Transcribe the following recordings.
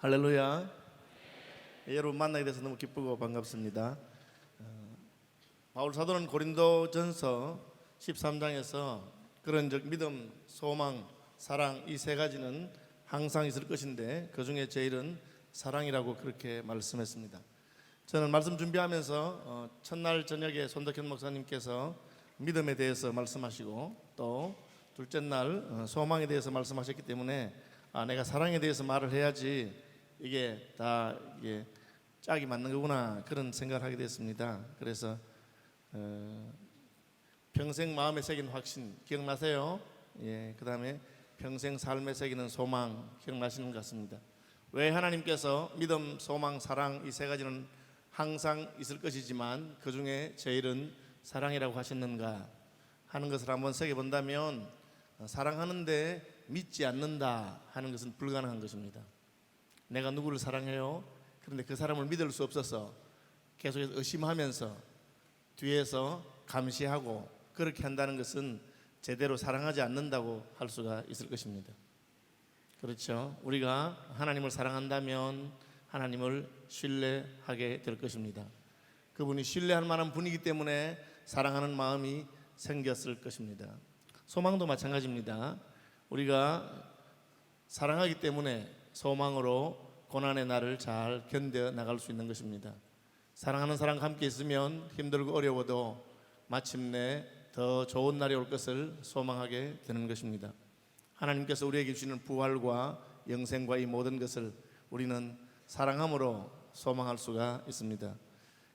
할렐루야. 여러분 만나게 돼서 너무 기쁘고 반갑습니다. 바울 사도는 고린도전서 13장에서 그런 믿음, 소망, 사랑 이 세 가지는 항상 있을 것인데 그 중에 제일은 사랑이라고 그렇게 말씀했습니다. 저는 말씀 준비하면서 첫날 저녁에 손덕현 목사님께서 믿음에 대해서 말씀하시고 또 둘째 날 소망에 대해서 말씀하셨기 때문에 내가 사랑에 대해서 말을 해야지 이게 다 짝이 맞는 거구나 그런 생각을 하게 됐습니다. 그래서 평생 마음에 새긴 확신 기억나세요? 그 다음에 평생 삶에 새기는 소망 기억나시는 것 같습니다. 왜 하나님께서 믿음, 소망, 사랑 이 세 가지는 항상 있을 것이지만 그 중에 제일은 사랑이라고 하셨는가 하는 것을 한번 새겨본다면 사랑하는데 믿지 않는다 하는 것은 불가능한 것입니다. 내가 누구를 사랑해요? 그런데 그 사람을 믿을 수 없어서 계속해서 의심하면서 뒤에서 감시하고 그렇게 한다는 것은 제대로 사랑하지 않는다고 할 수가 있을 것입니다. 그렇죠? 우리가 하나님을 사랑한다면 하나님을 신뢰하게 될 것입니다. 그분이 신뢰할 만한 분이기 때문에 사랑하는 마음이 생겼을 것입니다. 소망도 마찬가지입니다. 우리가 사랑하기 때문에 소망으로 고난의 날을 잘 견뎌 나갈 수 있는 것입니다. 사랑하는 사람과 함께 있으면 힘들고 어려워도 마침내 더 좋은 날이 올 것을 소망하게 되는 것입니다. 하나님께서 우리에게 주시는 부활과 영생과 이 모든 것을 우리는 사랑함으로 소망할 수가 있습니다.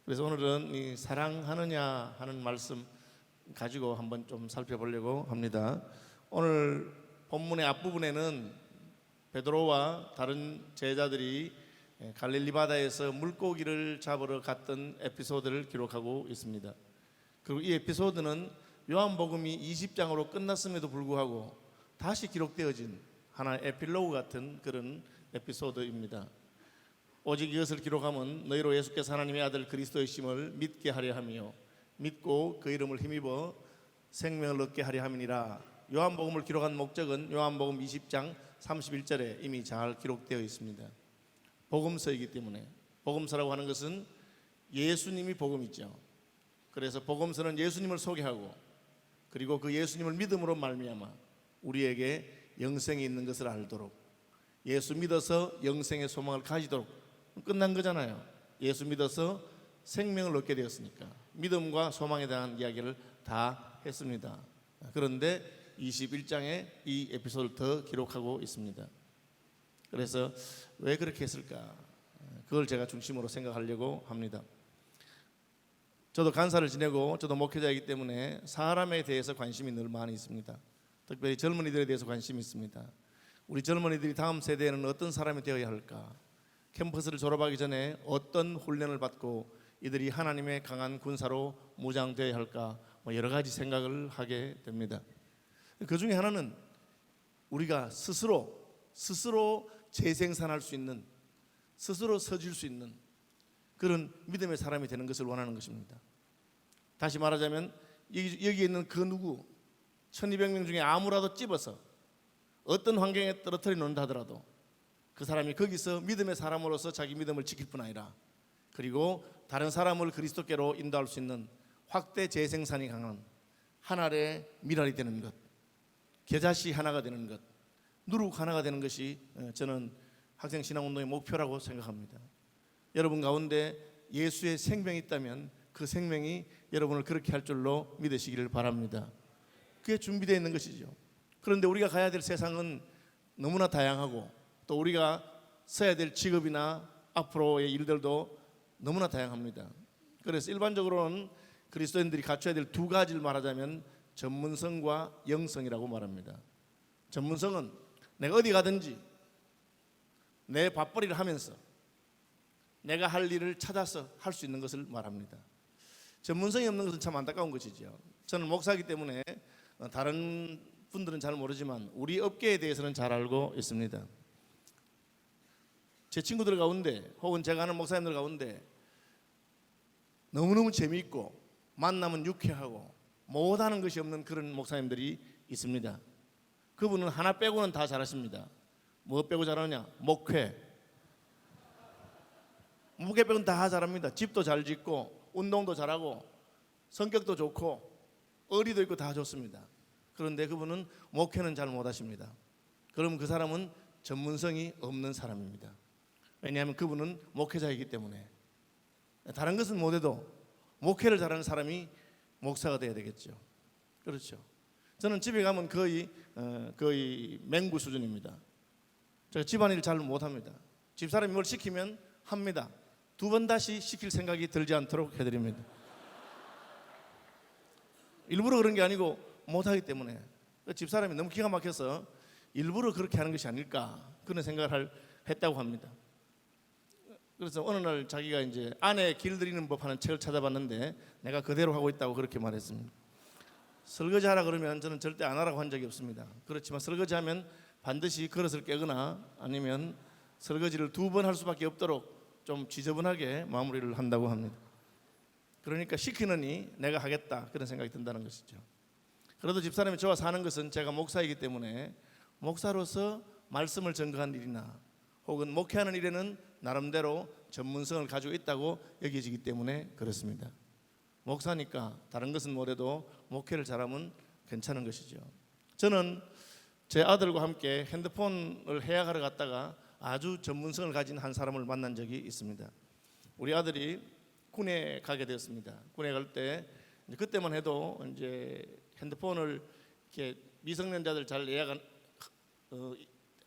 그래서 오늘은 이 사랑하느냐 하는 말씀 가지고 한번 좀 살펴보려고 합니다. 오늘 본문의 앞부분에는 베드로와 다른 제자들이 갈릴리 바다에서 물고기를 잡으러 갔던 에피소드를 기록하고 있습니다. 그리고 이 에피소드는 요한복음이 20장으로 끝났음에도 불구하고 다시 기록되어진 하나의 에필로그 같은 그런 에피소드입니다. 오직 이것을 기록하면 너희로 예수께서 하나님의 아들 그리스도이심을 믿게 하려 하며 믿고 그 이름을 힘입어 생명을 얻게 하려 함이니라. 요한복음을 기록한 목적은 요한복음 20장 31절에 이미 잘 기록되어 있습니다. 복음서이기 때문에 복음서라고 하는 것은 예수님이 복음이죠. 그래서 복음서는 예수님을 소개하고 그리고 그 예수님을 믿음으로 말미암아 우리에게 영생이 있는 것을 알도록 예수 믿어서 영생의 소망을 가지도록 끝난 거잖아요. 예수 믿어서 생명을 얻게 되었으니까 믿음과 소망에 대한 이야기를 다 했습니다. 그런데 21장에 이 에피소드를 더 기록하고 있습니다. 그래서 왜 그렇게 했을까? 그걸 제가 중심으로 생각하려고 합니다. 저도 간사를 지내고 저도 목회자이기 때문에 사람에 대해서 관심이 늘 많이 있습니다. 특별히 젊은이들에 대해서 관심이 있습니다. 우리 젊은이들이 다음 세대에는 어떤 사람이 되어야 할까? 캠퍼스를 졸업하기 전에 어떤 훈련을 받고 이들이 하나님의 강한 군사로 무장되어야 할까? 여러 가지 생각을 하게 됩니다. 그 중에 하나는 우리가 스스로 재생산할 수 있는, 스스로 서줄 수 있는 그런 믿음의 사람이 되는 것을 원하는 것입니다. 다시 말하자면 여기에 있는 그 누구 1200명 중에 아무라도 찝어서 어떤 환경에 떨어뜨려 놓는다 하더라도 그 사람이 거기서 믿음의 사람으로서 자기 믿음을 지킬 뿐 아니라 그리고 다른 사람을 그리스도께로 인도할 수 있는 확대 재생산이 강한 하나의 미랄이 되는 것, 겨자씨 하나가 되는 것, 누룩 하나가 되는 것이 저는 학생신앙운동의 목표라고 생각합니다. 여러분 가운데 예수의 생명이 있다면 그 생명이 여러분을 그렇게 할 줄로 믿으시기를 바랍니다. 그게 준비되어 있는 것이죠. 그런데 우리가 가야 될 세상은 너무나 다양하고 또 우리가 써야 될 직업이나 앞으로의 일들도 너무나 다양합니다. 그래서 일반적으로는 그리스도인들이 갖춰야 될 두 가지를 말하자면 전문성과 영성이라고 말합니다. 전문성은 내가 어디 가든지 내 밥벌이를 하면서 내가 할 일을 찾아서 할 수 있는 것을 말합니다. 전문성이 없는 것은 참 안타까운 것이죠. 저는 목사이기 때문에 다른 분들은 잘 모르지만 우리 업계에 대해서는 잘 알고 있습니다. 제 친구들 가운데 혹은 제가 아는 목사님들 가운데 너무너무 재미있고 만나면 유쾌하고 못하는 것이 없는 그런 목사님들이 있습니다. 그분은 하나 빼고는 다 잘하십니다. 뭐 빼고 잘하느냐? 목회, 무게병은 다 잘합니다. 집도 잘 짓고 운동도 잘하고 성격도 좋고 의리도 있고 다 좋습니다. 그런데 그분은 목회는 잘 못하십니다. 그럼 그 사람은 전문성이 없는 사람입니다. 왜냐하면 그분은 목회자이기 때문에. 다른 것은 못해도 목회를 잘하는 사람이 목사가 돼야 되겠죠. 그렇죠. 저는 집에 가면 거의 맹구 수준입니다. 제가 집안일 잘 못합니다. 집사람이 뭘 시키면 합니다. 2번 다시 시킬 생각이 들지 않도록 해드립니다. 일부러 그런 게 아니고 못하기 때문에. 집사람이 너무 기가 막혀서 일부러 그렇게 하는 것이 아닐까 그런 생각을 했다고 합니다. 그래서 어느 날 자기가 이제 아내 길들이는 법하는 책을 찾아봤는데 내가 그대로 하고 있다고 그렇게 말했습니다. 설거지하라 그러면 저는 절대 안 하라고 한 적이 없습니다. 그렇지만 설거지하면 반드시 그릇을 깨거나 아니면 설거지를 2번 할 수밖에 없도록 좀 지저분하게 마무리를 한다고 합니다. 그러니까 시키느니 내가 하겠다 그런 생각이 든다는 것이죠. 그래도 집사람이 저와 사는 것은 제가 목사이기 때문에 목사로서 말씀을 전가하는 일이나 혹은 목회하는 일에는 나름대로 전문성을 가지고 있다고 여겨지기 때문에 그렇습니다. 목사니까 다른 것은 뭐래도 목회를 잘하면 괜찮은 것이죠. 저는 제 아들과 함께 핸드폰을 해약하러 갔다가 아주 전문성을 가진 한 사람을 만난 적이 있습니다. 우리 아들이 군에 가게 되었습니다. 군에 갈 때 그때만 해도 이제 핸드폰을 이렇게 미성년자들 잘 예약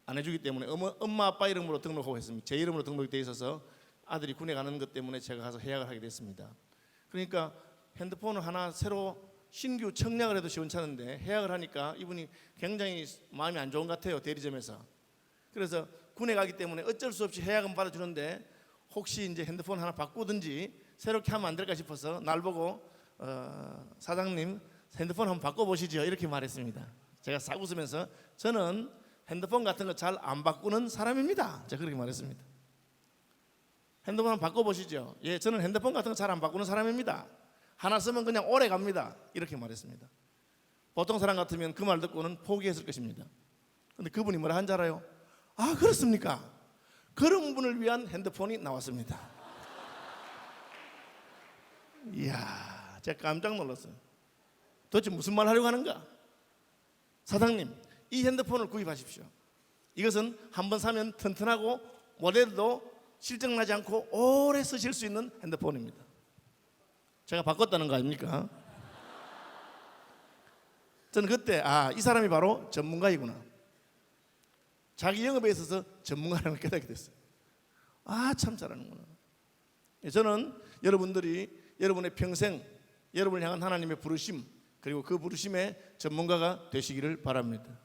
안 해주기 때문에 엄마 아빠 이름으로 등록하고 했습니다. 제 이름으로 등록이 돼 있어서 아들이 군에 가는 것 때문에 제가 가서 해약을 하게 됐습니다. 그러니까 핸드폰을 하나 새로 신규 청약을 해도 시원찮은데 해약을 하니까 이분이 굉장히 마음이 안 좋은 것 같아요. 대리점에서. 그래서 군에 가기 때문에 어쩔 수 없이 해약은 받아주는데 혹시 이제 핸드폰 하나 바꾸든지 새롭게 하면 안 될까 싶어서 날 보고 사장님 핸드폰 한번 바꿔보시죠 이렇게 말했습니다. 제가 싹 웃으면서 저는 핸드폰 같은 거 잘 안 바꾸는 사람입니다. 제가 그렇게 말했습니다. 핸드폰 한번 바꿔보시죠. 예, 저는 핸드폰 같은 거 잘 안 바꾸는 사람입니다. 하나 쓰면 그냥 오래 갑니다. 이렇게 말했습니다. 보통 사람 같으면 그 말 듣고는 포기했을 것입니다. 근데 그분이 뭐라 한지 알아요? 아, 그렇습니까? 그런 분을 위한 핸드폰이 나왔습니다. 이야, 제가 깜짝 놀랐어요. 도대체 무슨 말 하려고 하는가? 사장님, 이 핸드폰을 구입하십시오. 이것은 한번 사면 튼튼하고 모델도 실증나지 않고 오래 쓰실 수 있는 핸드폰입니다. 제가 바꿨다는 거 아닙니까? 저는 그때 이 사람이 바로 전문가이구나. 자기 영업에 있어서 전문가라는 걸 깨닫게 됐어요. 참 잘하는구나. 저는 여러분들이 여러분의 평생 여러분을 향한 하나님의 부르심 그리고 그 부르심의 전문가가 되시기를 바랍니다.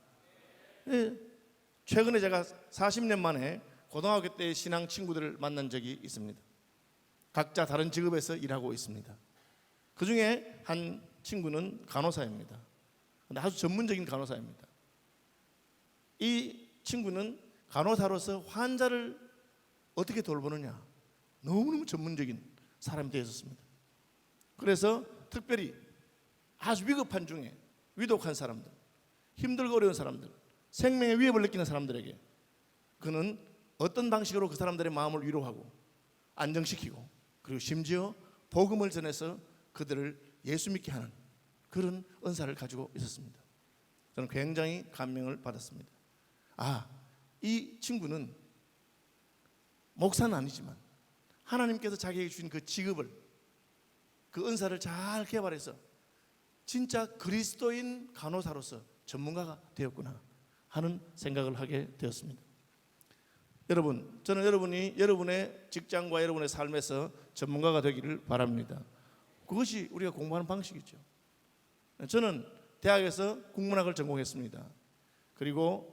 최근에 제가 40년 만에 고등학교 때의 신앙 친구들을 만난 적이 있습니다. 각자 다른 직업에서 일하고 있습니다. 그 중에 한 친구는 간호사입니다. 근데 아주 전문적인 간호사입니다. 이 친구는 간호사로서 환자를 어떻게 돌보느냐 너무너무 전문적인 사람이 되었습니다. 그래서 특별히 아주 위급한 중에 위독한 사람들, 힘들고 어려운 사람들, 생명의 위협을 느끼는 사람들에게 그는 어떤 방식으로 그 사람들의 마음을 위로하고 안정시키고 그리고 심지어 복음을 전해서 그들을 예수 믿게 하는 그런 은사를 가지고 있었습니다. 저는 굉장히 감명을 받았습니다. 이 친구는 목사는 아니지만 하나님께서 자기에게 주신 그 직업을 그 은사를 잘 개발해서 진짜 그리스도인 간호사로서 전문가가 되었구나 하는 생각을 하게 되었습니다. 여러분, 저는 여러분이 여러분의 직장과 여러분의 삶에서 전문가가 되기를 바랍니다. 그것이 우리가 공부하는 방식이죠. 저는 대학에서 국문학을 전공했습니다. 그리고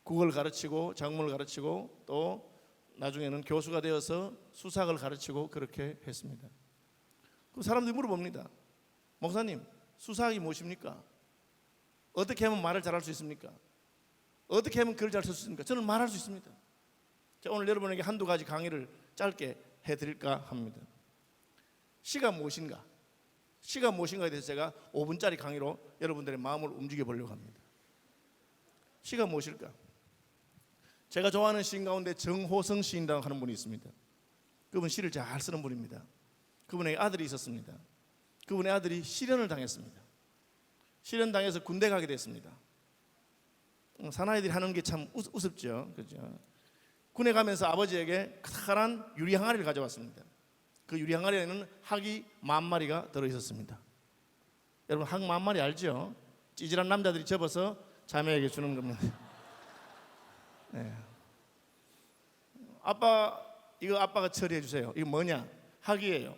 국어를 가르치고 작문을 가르치고 또 나중에는 교수가 되어서 수사학을 가르치고 그렇게 했습니다. 그 사람들이 물어봅니다. 목사님, 수사학이 무엇입니까? 어떻게 하면 말을 잘할 수 있습니까? 어떻게 하면 글을 잘 쓸 수 있습니까? 저는 말할 수 있습니다. 제가 오늘 여러분에게 한두 가지 강의를 짧게 해드릴까 합니다. 시가 무엇인가? 시가 무엇인가에 대해서 제가 5분짜리 강의로 여러분들의 마음을 움직여 보려고 합니다. 시가 무엇일까? 제가 좋아하는 시인 가운데 정호성 시인이라고 하는 분이 있습니다. 그분 시를 잘 쓰는 분입니다. 그분에게 아들이 있었습니다. 그분의 아들이 실연을 당했습니다. 실연 당해서 군대 가게 됐습니다. 사나이들이 하는 게 참 우습죠, 그죠? 군에 가면서 아버지에게 커다란 유리 항아리를 가져왔습니다. 그 유리 항아리에는 학이 10,000마리가 들어 있었습니다. 여러분 학 10,000마리 알죠? 찌질한 남자들이 접어서 자매에게 주는 겁니다. 네. 아빠 이거 아빠가 처리해 주세요. 이거 뭐냐? 학이에요.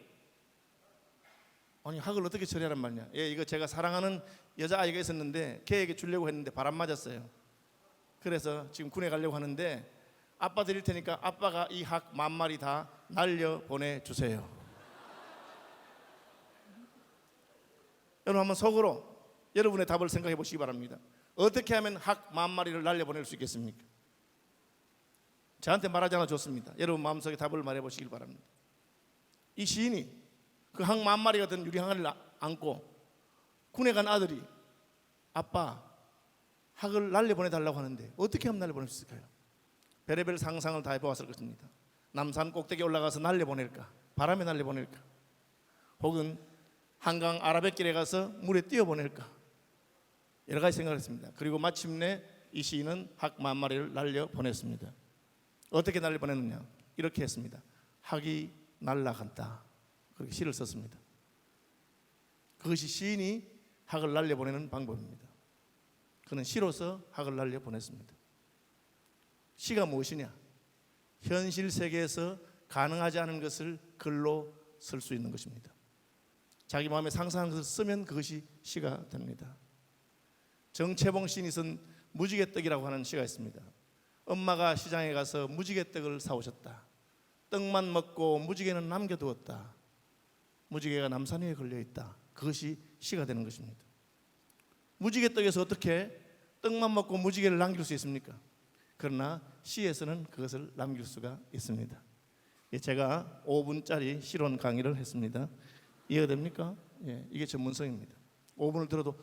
아니 학을 어떻게 처리하란 말이냐? 예, 이거 제가 사랑하는 여자아이가 있었는데 걔에게 주려고 했는데 바람 맞았어요. 그래서 지금 군에 가려고 하는데 아빠 드릴 테니까 아빠가 이 학 10,000마리 다 날려 보내주세요. 여러분 한번 속으로 여러분의 답을 생각해 보시기 바랍니다. 어떻게 하면 학 10,000마리를 날려 보낼 수 있겠습니까? 저한테 말하지 않아 좋습니다. 여러분 마음속에 답을 말해 보시길 바랍니다. 이 시인이 그 학 10,000마리가 든 유리 항아리를 안고 군에 간 아들이 아빠 학을 날려보내달라고 하는데 어떻게 하면 날려보낼 수 있을까요? 별의별 상상을 다 해보았을 것입니다. 남산 꼭대기에 올라가서 날려보낼까? 바람에 날려보낼까? 혹은 한강 아라뱃길에 가서 물에 띄어보낼까? 여러 가지 생각을 했습니다. 그리고 마침내 이 시인은 학 10,000마리를 날려보냈습니다. 어떻게 날려보냈느냐? 이렇게 했습니다. 학이 날아간다. 그렇게 시를 썼습니다. 그것이 시인이 학을 날려보내는 방법입니다. 그는 시로서 학을 날려보냈습니다. 시가 무엇이냐? 현실 세계에서 가능하지 않은 것을 글로 쓸 수 있는 것입니다. 자기 마음에 상상한 것을 쓰면 그것이 시가 됩니다. 정채봉 시인이 쓴 무지개떡이라고 하는 시가 있습니다. 엄마가 시장에 가서 무지개떡을 사오셨다. 떡만 먹고 무지개는 남겨두었다. 무지개가 남산 위에 걸려있다. 그것이 시가 되는 것입니다. 무지개떡에서 어떻게 떡만 먹고 무지개를 남길 수 있습니까? 그러나 시에서는 그것을 남길 수가 있습니다. 제가 5분짜리 실론 강의를 했습니다. 이해가 됩니까? 예, 이게 전문성입니다. 5분을 들어도